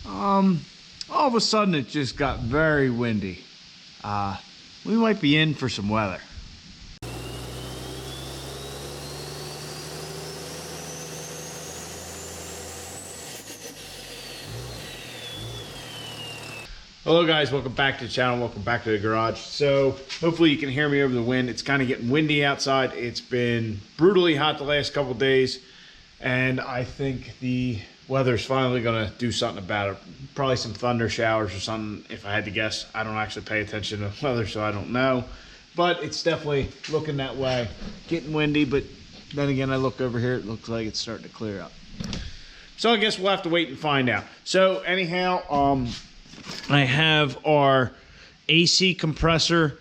All of a sudden it just got very windy. We might be in for some weather. Hello guys, welcome back to the channel, welcome back to the garage. So hopefully you can hear me over the wind. It's kind of getting windy outside. It's been brutally hot the last couple days, and I think the weather's finally gonna do something about it. Probably some thunder showers or something, if I had to guess. I don't actually pay attention to weather, so I don't know, but it's definitely looking that way. Getting windy, but then again, I look over here, it looks like it's starting to clear up. So I guess we'll have to wait and find out. So anyhow, I have our AC compressor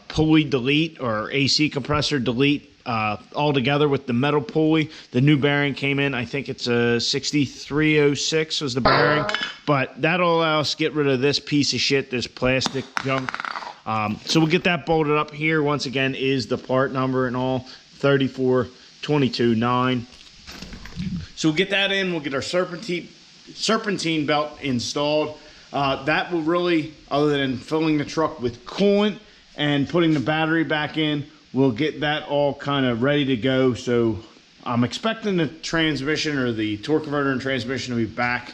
pulley delete, or AC compressor delete, all together with the metal pulley. The new bearing came in. I think it's a 6306 was the bearing, but that'll allow us to get rid of this piece of shit, this plastic junk. So we'll get that bolted up. Here once again is the part number and all, 34229. So we'll get that in. We'll get our serpentine belt installed. That will really, other than filling the truck with coolant and putting the battery back in, we'll get that all kind of ready to go. So I'm expecting the transmission, or the torque converter and transmission, to be back,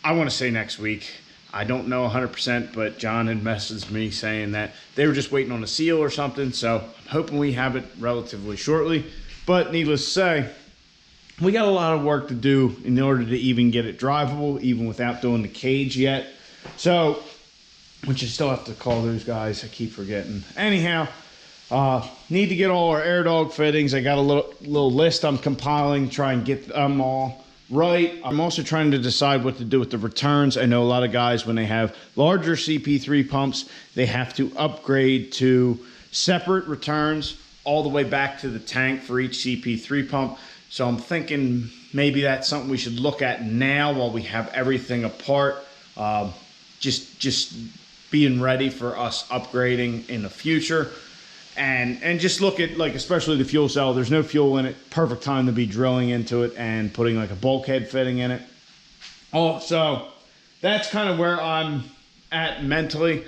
I want to say next week. I don't know 100%, but John had messaged me saying that they were just waiting on a seal or something. So I'm hoping we have it relatively shortly. But needless to say, we got a lot of work to do in order to even get it drivable, even without doing the cage yet. So, which I still have to call those guys. I keep forgetting. Anyhow, need to get all our air dog fittings. I got a little list I'm compiling, try and get them all right. I'm also trying to decide what to do with the returns. I know a lot of guys, when they have larger CP3 pumps, they have to upgrade to separate returns all the way back to the tank for each CP3 pump. So I'm thinking maybe that's something we should look at now while we have everything apart. Just being ready for us upgrading in the future. And just look at, like, especially the fuel cell. There's no fuel in it. Perfect time to be drilling into it and putting like a bulkhead fitting in it. So that's kind of where I'm at mentally.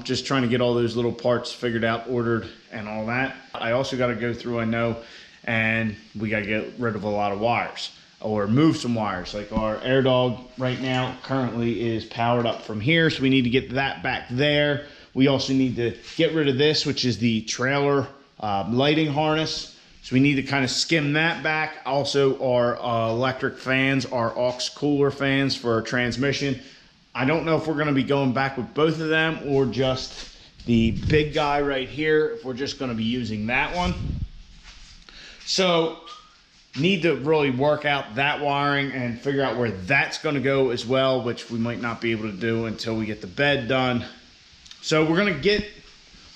Just trying to get all those little parts figured out, ordered, and all that. I also got to go through, I know, and we got to get rid of a lot of wires, or move some wires. Like our air dog right now currently is powered up from here, so we need to get that back there. We also need to get rid of this, which is the trailer lighting harness, so we need to kind of skim that back. Also our electric fans, our aux cooler fans for our transmission. I don't know if we're going to be going back with both of them, or just the big guy right here, if we're just going to be using that one. So need to really work out that wiring and figure out where that's going to go as well, which we might not be able to do until we get the bed done. So we're going to get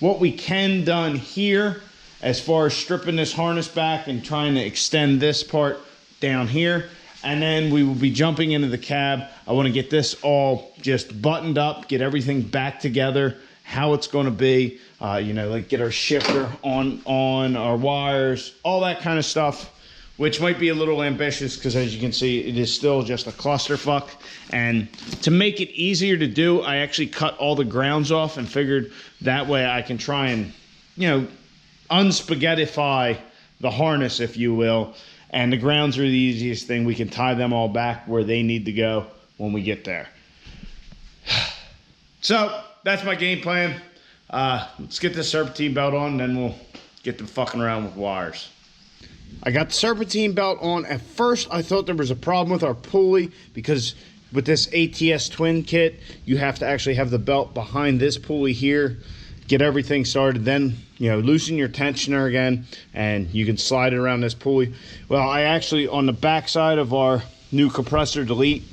what we can done here as far as stripping this harness back and trying to extend this part down here. And then we will be jumping into the cab. I want to get this all just buttoned up, get everything back together, how it's going to be, you know, like get our shifter on our wires, all that kind of stuff, which might be a little ambitious because, as you can see, it is still just a clusterfuck. And to make it easier to do, I actually cut all the grounds off and figured that way I can try and, you know, unspaghettify the harness, if you will. And the grounds are the easiest thing. We can tie them all back where they need to go when we get there. So that's my game plan. Let's get this serpentine belt on, then we'll get to fucking around with wires. I got the serpentine belt on. At first, I thought there was a problem with our pulley, because with this ATS twin kit, you have to actually have the belt behind this pulley here, get everything started, then, you know, loosen your tensioner again, and you can slide it around this pulley. Well, I actually, on the back side of our new compressor delete,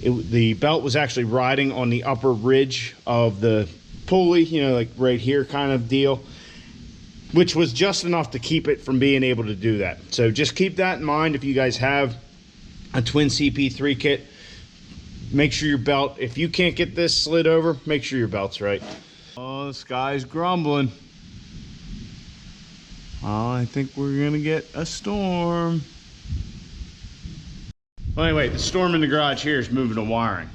the belt was actually riding on the upper ridge of the pulley, you know, like right here kind of deal, which was just enough to keep it from being able to do that. So just keep that in mind if you guys have a twin CP3 kit. Make sure your belt, if you can't get this slid over, make sure your belt's right. Oh, the sky's grumbling. Oh, I think we're gonna get a storm. Well, anyway, the storm in the garage here is moving the wiring.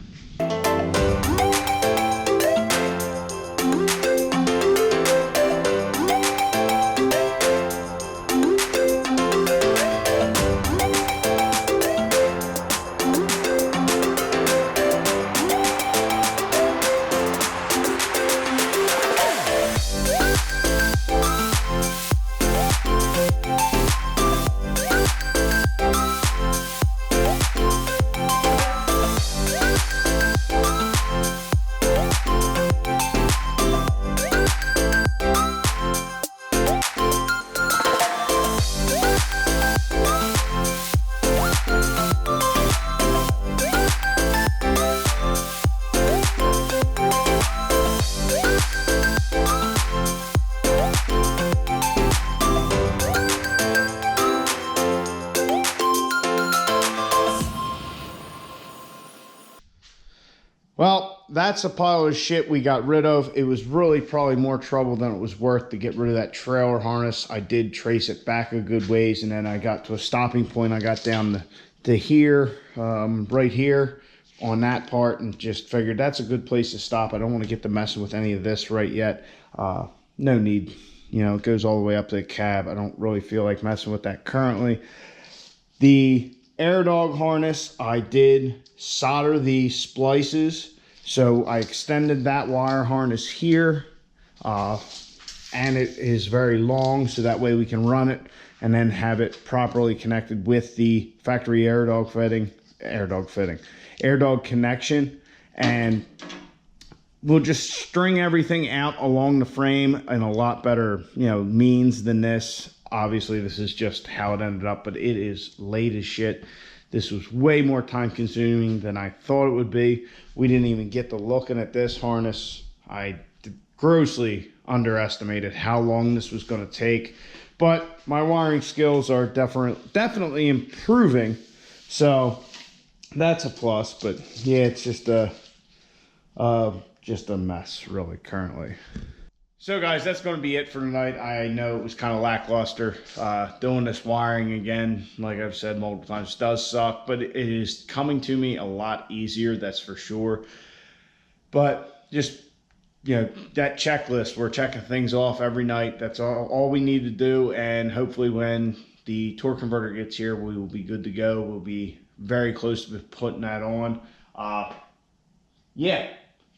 Well, that's a pile of shit we got rid of. It was really probably more trouble than it was worth to get rid of that trailer harness. I did trace it back a good ways, and then I got to a stopping point. I got down to here, right here on that part, and just figured that's a good place to stop. I don't want to get to messing with any of this right yet. No need. You know, it goes all the way up to the cab. I don't really feel like messing with that currently. The air dog harness, I did solder the splices. So I extended that wire harness here. And it is very long, so that way we can run it and then have it properly connected with the factory air dog connection. And we'll just string everything out along the frame in a lot better, means than this. Obviously, this is just how it ended up, but it is late as shit. This was way more time consuming than I thought it would be. We didn't even get to looking at this harness. I grossly underestimated how long this was going to take, but my wiring skills are definitely improving, so that's a plus. But yeah, it's just a mess really currently. So guys, that's going to be it for tonight. I know it was kind of lackluster. Doing this wiring again, like I've said multiple times, does suck, but it is coming to me a lot easier, that's for sure. But just, that checklist, we're checking things off every night. That's all we need to do, and hopefully when the torque converter gets here, we will be good to go. We'll be very close to putting that on. Yeah.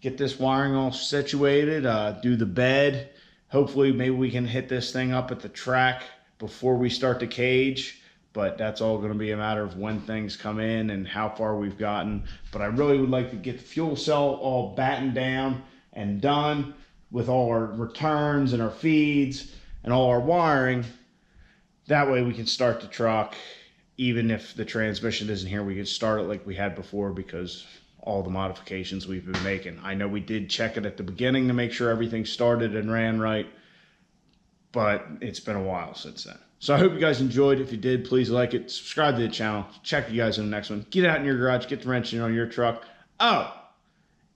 Get this wiring all situated, do the bed. Hopefully maybe we can hit this thing up at the track before we start the cage, but that's all going to be a matter of when things come in and how far we've gotten. But I really would like to get the fuel cell all battened down and done with all our returns and our feeds and all our wiring. That way we can start the truck. Even if the transmission isn't here, we can start it like we had before, because all the modifications we've been making. I know we did check it at the beginning to make sure everything started and ran right, but it's been a while since then. So I hope you guys enjoyed. If you did, please like it, subscribe to the channel. Check you guys in the next one. Get out in your garage, get the wrenching on your truck. Oh,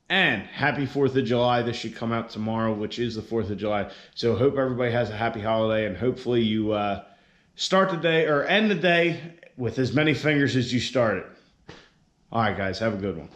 and happy 4th of July. This should come out tomorrow, which is the 4th of July. So hope everybody has a happy holiday, and hopefully you start the day or end the day with as many fingers as you started. All right, guys, have a good one.